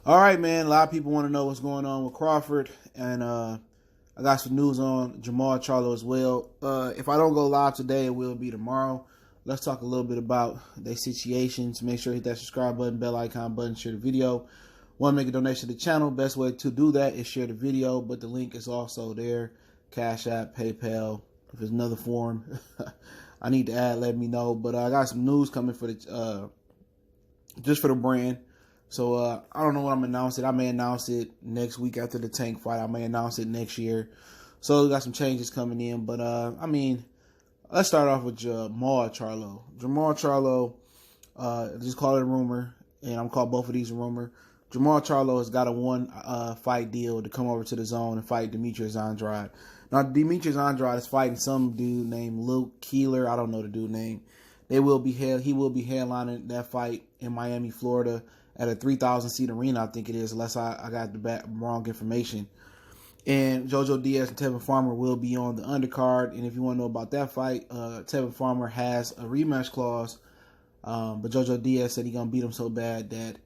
All right, man. A lot of people want to know what's going on with Crawford, and I got some news on Jermall Charlo as well. If I don't go live today, it will be tomorrow. Let's talk a little bit about their situations. Make sure you hit that subscribe button, bell icon button, share the video. Want to make a donation to the channel? Best way to do that is share the video, but the link is also there. Cash App, PayPal. If there's another form I need to add, let me know. But I got some news coming for the just for the brand. So I don't know when I'm announcing it. I may announce it next week after the Tank fight. I may announce it next year. So we got some changes coming in. But I mean, let's start off with Jermall Charlo. Jermall Charlo, just call it a rumor, and I'm calling both of these a rumor. Jermall Charlo has got a one fight deal to come over to the zone and fight Demetrius Andrade. Now Demetrius Andrade is fighting some dude named Luke Keeler. I don't know the dude name. He will be headlining that fight in Miami, Florida, at a 3,000 seat arena, I think it is, unless I got the wrong information. And Jojo Diaz and Tevin Farmer will be on the undercard. And if you want to know about that fight, Tevin Farmer has a rematch clause, but Jojo Diaz said he's gonna beat him so bad that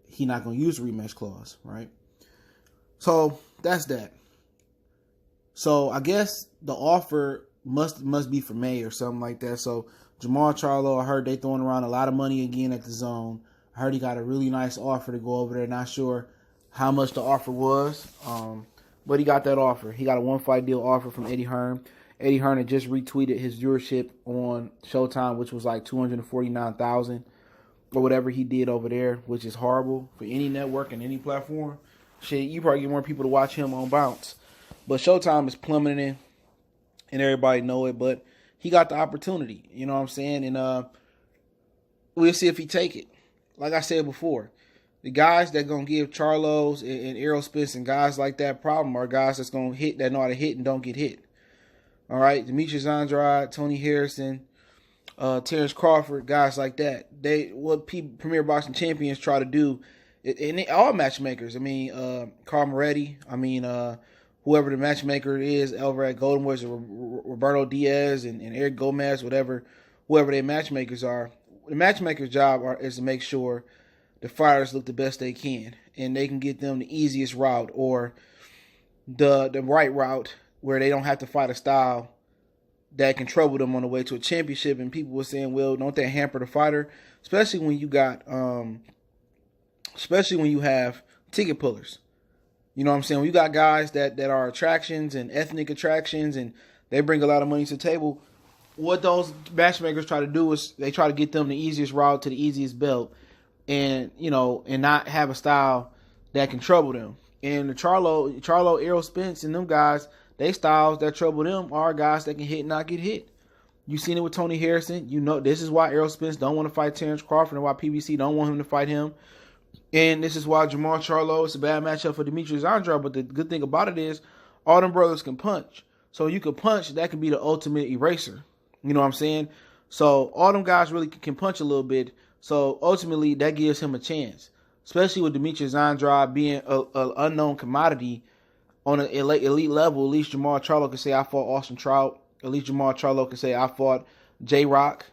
he's not gonna use the rematch clause, right? So that's that. So I guess the offer must be for May or something like that. So Jermall Charlo, I heard they throwing around a lot of money again at the zone. I heard he got a really nice offer to go over there. Not sure how much the offer was, but he got that offer. He got a one-fight deal offer from Eddie Hearn. Eddie Hearn had just retweeted his viewership on Showtime, which was like 249,000 or whatever he did over there, which is horrible for any network and any platform. Shit, you probably get more people to watch him on Bounce. But Showtime is plummeting, and everybody know it. But he got the opportunity, you know what I'm saying? And we'll see if he take it. Like I said before, the guys that going to give Charlos and Errol, Spence and guys like that problem are guys that's going to hit, that know how to hit and don't get hit. All right, Demetrius Andrade, Tony Harrison, Terence Crawford, guys like that. What Premier Boxing Champions try to do, and all matchmakers. I mean, Carl Moretti. I mean, whoever the matchmaker is over at Golden Wars, Roberto Diaz and Eric Gomez, whoever their matchmakers are. The matchmaker's job is to make sure the fighters look the best they can, and they can get them the easiest route or the right route where they don't have to fight a style that can trouble them on the way to a championship. And people were saying, well, don't that hamper the fighter? Especially when you have ticket pullers. You know what I'm saying? When you got guys that are attractions and ethnic attractions, and they bring a lot of money to the table. What those matchmakers try to do is they try to get them the easiest route to the easiest belt, and and not have a style that can trouble them. And the Charlo, Errol, Spence, and them guys, they styles that trouble them are guys that can hit and not get hit. You seen it with Tony Harrison. You know this is why Errol Spence don't want to fight Terence Crawford and why PBC don't want him to fight him. And this is why Jermall Charlo is a bad matchup for Demetrius Andrade. But the good thing about it is all them brothers can punch. So you can punch, that can be the ultimate eraser. You know what I'm saying? So all them guys really can punch a little bit. So ultimately, that gives him a chance, especially with Demetrius Andrade being an unknown commodity on an elite level. At least Jermall Charlo can say, I fought Austin Trout. At least Jermall Charlo can say, I fought J-Rock.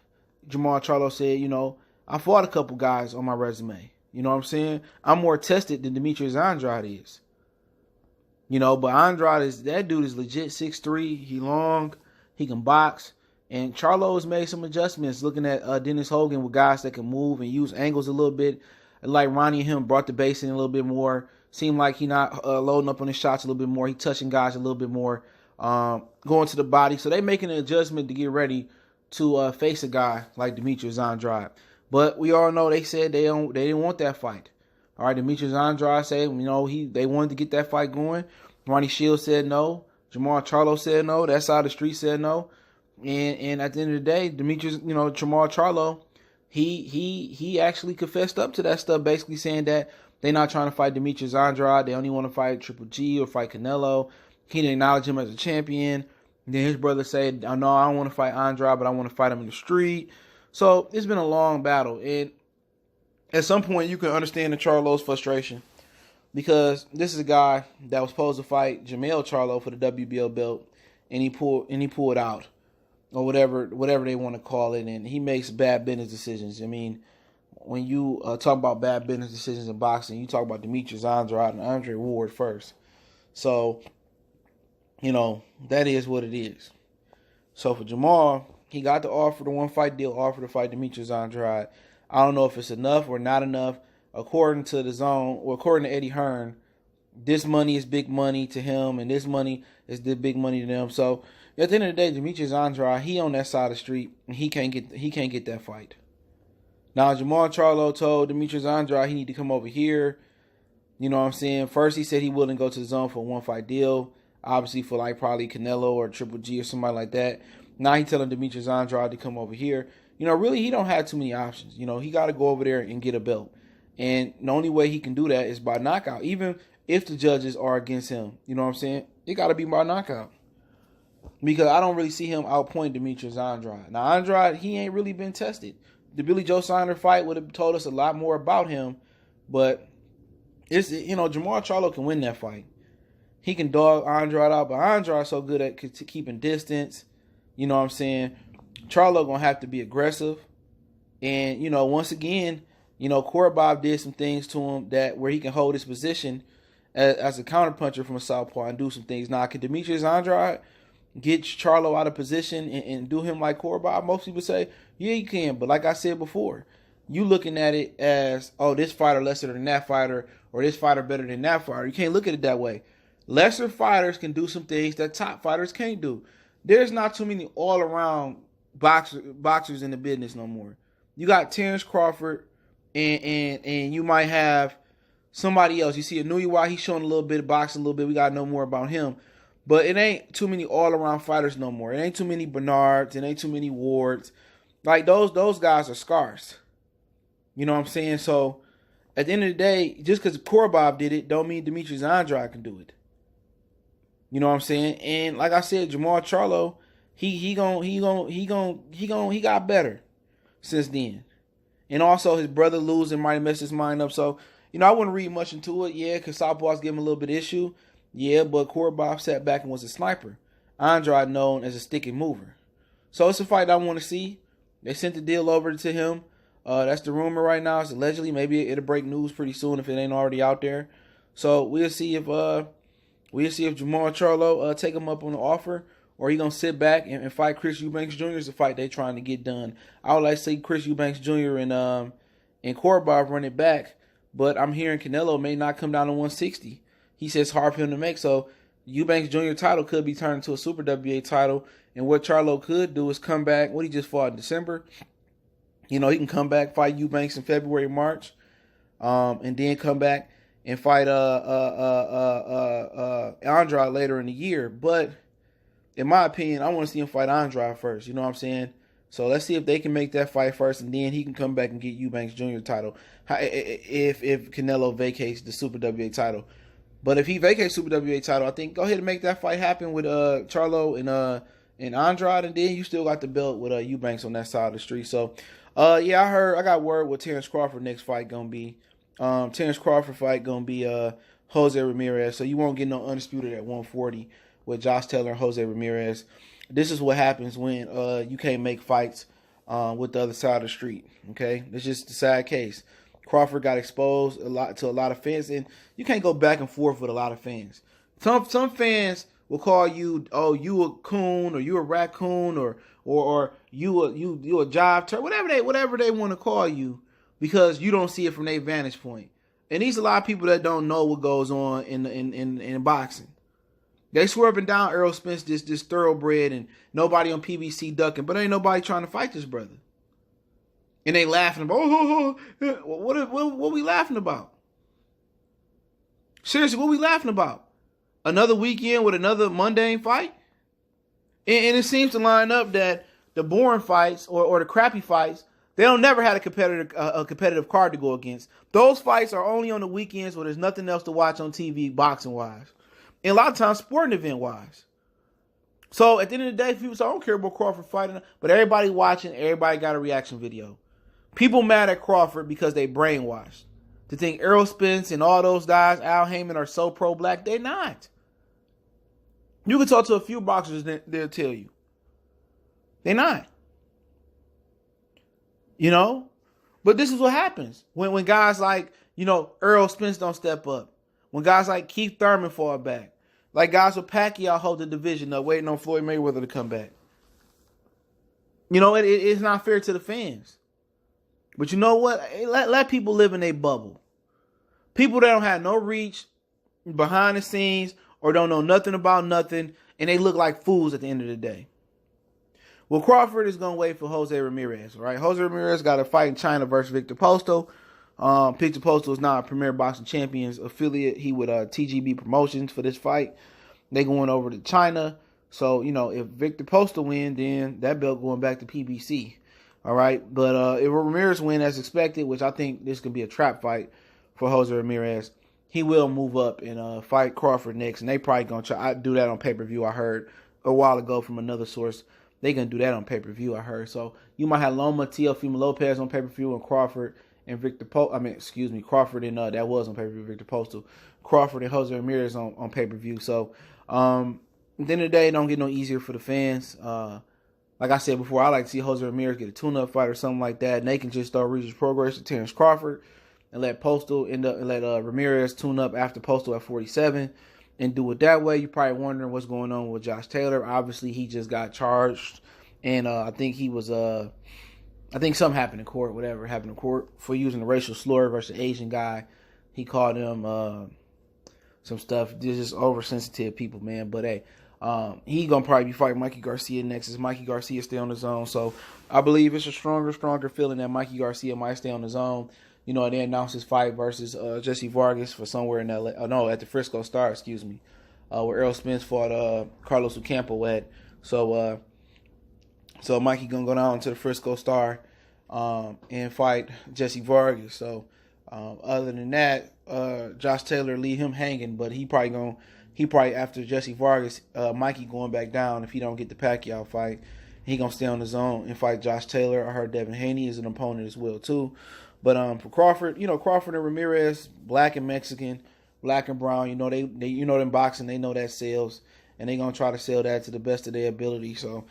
Jermall Charlo said, I fought a couple guys on my resume. You know what I'm saying? I'm more tested than Demetrius Andrade is. But Andrade that dude is legit 6'3". He long. He can box. And Charlo has made some adjustments looking at Dennis Hogan with guys that can move and use angles a little bit. Like Ronnie and him brought the base in a little bit more. Seemed like he not loading up on his shots a little bit more. He touching guys a little bit more, going to the body. So they making an adjustment to get ready to face a guy like Demetrius Andrade. But we all know they said they didn't want that fight. All right, Demetrius Andrade said, they wanted to get that fight going. Ronnie Shields said no. Jermall Charlo said no. That side of the street said no. And at the end of the day, Demetrius, Jermall Charlo, he actually confessed up to that stuff, basically saying that they're not trying to fight Demetrius Andrade. They only want to fight Triple G or fight Canelo. He didn't acknowledge him as a champion. And then his brother said, oh, no, I don't want to fight Andrade, but I want to fight him in the street. So it's been a long battle. And at some point, you can understand the Charlo's frustration, because this is a guy that was supposed to fight Jermall Charlo for the WBO belt, and he pulled out, or whatever they want to call it, and he makes bad business decisions. I mean, when you talk about bad business decisions in boxing, you talk about Demetrius Andrade and Andre Ward first. So, that is what it is. So for Jermall, he got the offer, the one-fight deal offer to fight Demetrius Andrade. I don't know if it's enough or not enough. According to DAZN, or according to Eddie Hearn, this money is big money to him, and this money is the big money to them. So at the end of the day, Demetrius Andrade, he on that side of the street, and he can't get that fight. Now Jermall Charlo told Demetrius Andrade he need to come over here. You know what I'm saying? First he said he wouldn't go to the zone for a one-fight deal, obviously for like probably Canelo or Triple G or somebody like that. Now he telling Demetrius Andrade to come over here. Really he don't have too many options. He got to go over there and get a belt. And the only way he can do that is by knockout, even if the judges are against him. You know what I'm saying? It got to be by knockout. Because I don't really see him outpoint Demetrius Andrade. Now, Andrade, he ain't really been tested. The Billy Joe Saunders fight would have told us a lot more about him. But, Jermall Charlo can win that fight. He can dog Andrade out, but Andrade's so good at keeping distance. You know what I'm saying? Charlo going to have to be aggressive. And, once again, Korobov did some things to him where he can hold his position as a counterpuncher from a southpaw and do some things. Now, can Demetrius Andrade get Charlo out of position and do him like Korobov? Most people say, yeah, you can. But like I said before, you looking at it as, oh, this fighter lesser than that fighter, or this fighter better than that fighter. You can't look at it that way. Lesser fighters can do some things that top fighters can't do. There's not too many all-around boxers in the business no more. You got Terence Crawford, and you might have somebody else. You see Inoue, he's showing a little bit of boxing, a little bit. We got to know more about him. But it ain't too many all-around fighters no more. It ain't too many Bernards. It ain't too many Wards. Like, those guys are scarce. You know what I'm saying? So, at the end of the day, just because Korobov did it, don't mean Demetrius Andrade can do it. You know what I'm saying? And like I said, Jermall Charlo, he got better since then. And also, his brother losing might have messed his mind up. So, I wouldn't read much into it. Yeah, because Southpaws give him a little bit of issue. Yeah, but Korobov sat back and was a sniper. Andrade known as a stick and mover. So, it's a fight I want to see. They sent the deal over to him. That's the rumor right now. It's allegedly. Maybe it'll break news pretty soon if it ain't already out there. So, we'll see if Jermall Charlo take him up on the offer, or he gonna sit back and fight Chris Eubanks Jr. is a fight they trying to get done. I would like to see Chris Eubanks Jr. and Korobov run it back, but I'm hearing Canelo may not come down to 160. He says it's hard for him to make, so Eubanks Jr. title could be turned into a Super WA title, and what Charlo could do is come back. What he just fought in December, he can come back, fight Eubanks in February, March, and then come back and fight Andrade later in the year. But in my opinion, I want to see him fight Andrade first. You know what I'm saying? So let's see if they can make that fight first, and then he can come back and get Eubanks Jr. title if Canelo vacates the Super WA title. But if he vacates Super WA title, I think go ahead and make that fight happen with Charlo and Andrade, and then you still got the belt with Eubanks on that side of the street. So I got word what Terence Crawford next fight gonna be. Terence Crawford fight gonna be Jose Ramirez, so you won't get no undisputed at 140 with Josh Taylor and Jose Ramirez. This is what happens when you can't make fights with the other side of the street. Okay, it's just the sad case. Crawford got exposed to a lot of fans, and you can't go back and forth with a lot of fans. Some fans will call you, oh, you a coon, or you a raccoon, or you a jive turd, whatever they want to call you, because you don't see it from their vantage point. And these are a lot of people that don't know what goes on in boxing. They swear up and down Errol Spence, this thoroughbred, and nobody on PBC ducking, but ain't nobody trying to fight this brother. And they laughing about, what we laughing about? Seriously, what we laughing about? Another weekend with another mundane fight? And it seems to line up that the boring fights or the crappy fights, they don't never had a competitive card to go against. Those fights are only on the weekends where there's nothing else to watch on TV, boxing-wise. And a lot of times, sporting event-wise. So, at the end of the day, people say, I don't care about Crawford fighting, but everybody watching, everybody got a reaction video. People mad at Crawford because they brainwashed. To think Errol Spence and all those guys, Al Heyman, are so pro-black, they're not. You can talk to a few boxers, they'll tell you. They're not. But this is what happens when guys like, Errol Spence don't step up. When guys like Keith Thurman fall back. Like guys with Pacquiao hold the division up, waiting on Floyd Mayweather to come back. It's not fair to the fans. But you know what? Let people live in a bubble. People that don't have no reach behind the scenes or don't know nothing about nothing, and they look like fools at the end of the day. Well, Crawford is going to wait for Jose Ramirez, right? Jose Ramirez got a fight in China versus Victor Postol. Victor Postol is now a Premier Boxing Champions affiliate. He with TGB Promotions for this fight. They going over to China. So, if Victor Postol win, then that belt going back to PBC. All right. But if Ramirez win as expected, which I think this could be a trap fight for Jose Ramirez, he will move up and fight Crawford next. And they probably going to try to do that on pay-per-view, I heard a while ago from another source. They going to do that on pay-per-view, I heard. So you might have Teofimo, Lopez on pay-per-view and Crawford and Crawford and that was on pay-per-view, Victor Postol. Crawford and Jose Ramirez on pay-per-view. So at the end of the day, it don't get no easier for the fans. Like I said before, I like to see Jose Ramirez get a tune-up fight or something like that, and they can just start Regis Progress to Terence Crawford and let Ramirez tune up after Postol at 47 and do it that way. You're probably wondering what's going on with Josh Taylor. Obviously, he just got charged, and I think he was I think something happened in court, whatever happened in court, for using a racial slur versus an Asian guy. He called him some stuff. They're just oversensitive people, man. But hey, he gonna probably be fighting Mikey Garcia next. As Mikey Garcia stay on his own, so I believe it's a stronger feeling that Mikey Garcia might stay on his own. And they announced his fight versus Jesse Vargas for somewhere in LA. Oh no, at the Frisco Star, where Errol Spence fought Carlos Ocampo at. So Mikey gonna go down to the Frisco Star and fight Jesse Vargas. So other than that, Josh Taylor leave him hanging, but he probably after Jesse Vargas, Mikey going back down if he don't get the Pacquiao fight, he gonna stay on his own and fight Josh Taylor. I heard Devin Haney is an opponent as well too. But for Crawford, Crawford and Ramirez, black and Mexican, black and brown, they them boxing, they know that sells, and they gonna try to sell that to the best of their ability. So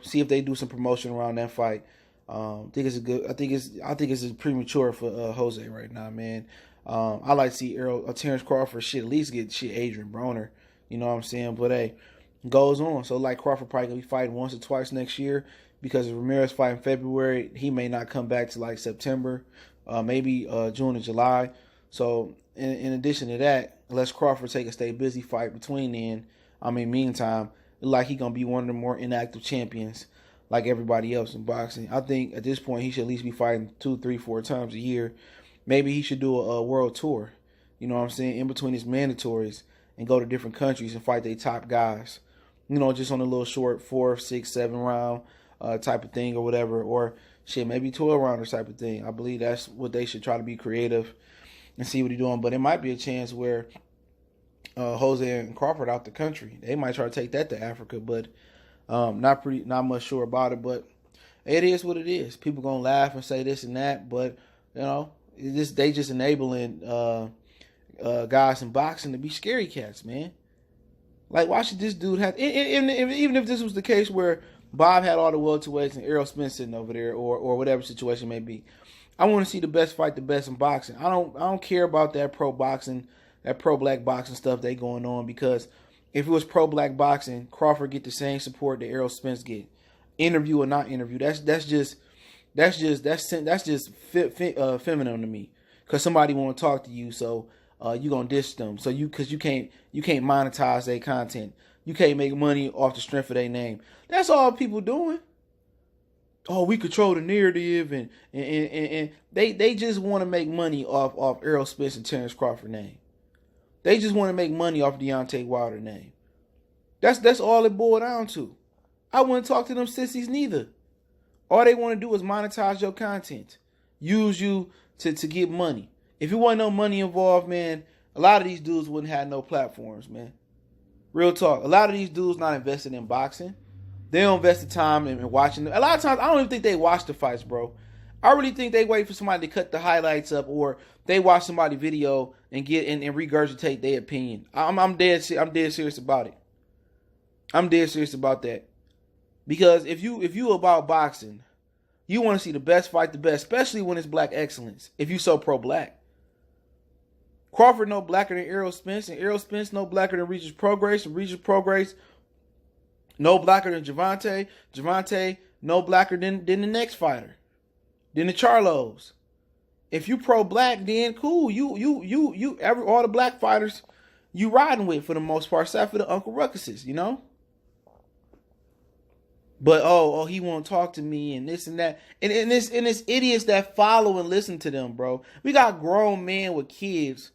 see if they do some promotion around that fight. I think it's premature for Jose right now, man. I like to see Terence Crawford at least get Adrian Broner. You know what I'm saying? But hey, goes on. So like Crawford probably gonna be fighting once or twice next year, because if Ramirez fight in February, he may not come back to like September, maybe June or July. So in addition to that, unless Crawford take a stay busy fight between then, meantime, like he gonna be one of the more inactive champions like everybody else in boxing. I think at this point he should at least be fighting 2, 3, 4 times a year. Maybe he should do a world tour, you know what I'm saying, in between his mandatories, and go to different countries and fight their top guys. Just on a little short 4, 6, 7 round type of thing or whatever, or maybe 12 rounder type of thing. I believe that's what they should try to be creative and see what he's doing. But it might be a chance where Jose and Crawford out the country. They might try to take that to Africa, but not much sure about it. But it is what it is. People gonna laugh and say this and that, but they just enabling guys in boxing to be scary cats, man. Like, why should this dude have? Even if this was the case where Bob had all the welterweights and Errol Spence sitting over there, or whatever situation may be, I want to see the best fight the best in boxing. I don't care about that pro boxing, that pro black boxing stuff they going on, because if it was pro black boxing, Crawford get the same support that Errol Spence get, interview or not interview. That's just feminine to me, because somebody want to talk to you, so you gonna diss them. So because you can't monetize their content. You can't make money off the strength of their name. That's all people doing. Oh, we control the narrative, and they just want to make money off Errol Spence and Terence Crawford name. They just want to make money off Deontay Wilder name. That's all it boiled down to. I wouldn't talk to them sissies neither. All they want to do is monetize your content, use you to get money. If it wasn't no money involved, man, a lot of these dudes wouldn't have no platforms, man. Real talk. A lot of these dudes not invested in boxing. They don't invest the time in watching them. A lot of times, I don't even think they watch the fights, bro. I really think they wait for somebody to cut the highlights up, or they watch somebody's video and get and regurgitate their opinion. I'm dead serious about it. I'm dead serious about that. Because if you about boxing, You want to see the best fight the best, especially when it's black excellence, if you so pro-black. Crawford no blacker than Errol Spence, and Errol Spence no blacker than Regis Prograis, and Regis Prograis no blacker than Gervonta. Gervonta no blacker than the next fighter, than the Charlos. If you pro-black, then cool. All the black fighters you riding with for the most part, except for the Uncle Ruckuses, you know? But he won't talk to me and this and that. And it's idiots that follow and listen to them, bro. We got grown men with kids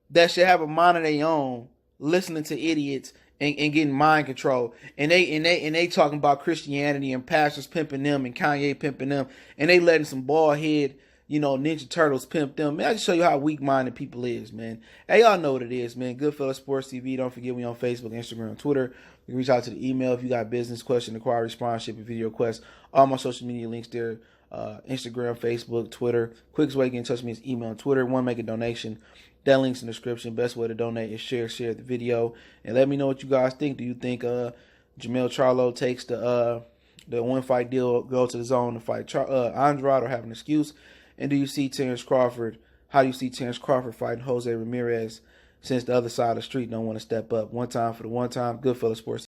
that should have a mind of their own, listening to idiots and getting mind control. And they talking about Christianity and pastors pimping them and Kanye pimping them, and they letting some bald head, Ninja Turtles pimp them. Man, I just show you how weak-minded people is, man. Hey, y'all know what it is, man. Goodfellas Sports TV. Don't forget we on Facebook, Instagram, Twitter. You can reach out to the email if you got business, question, inquiry, sponsorship, and video requests. All my social media links there. Instagram, Facebook, Twitter. Quickest way to get in touch with me is email and Twitter. Make a donation. That link's in the description. Best way to donate is share the video. And let me know what you guys think. Do you think Jermall Charlo takes the one-fight deal, go to the zone to fight Andrade, or have an excuse? And do you see Terence Crawford? How do you see Terence Crawford fighting Jose Ramirez, since the other side of the street don't want to step up? One time for the one time. Goodfellas Sports.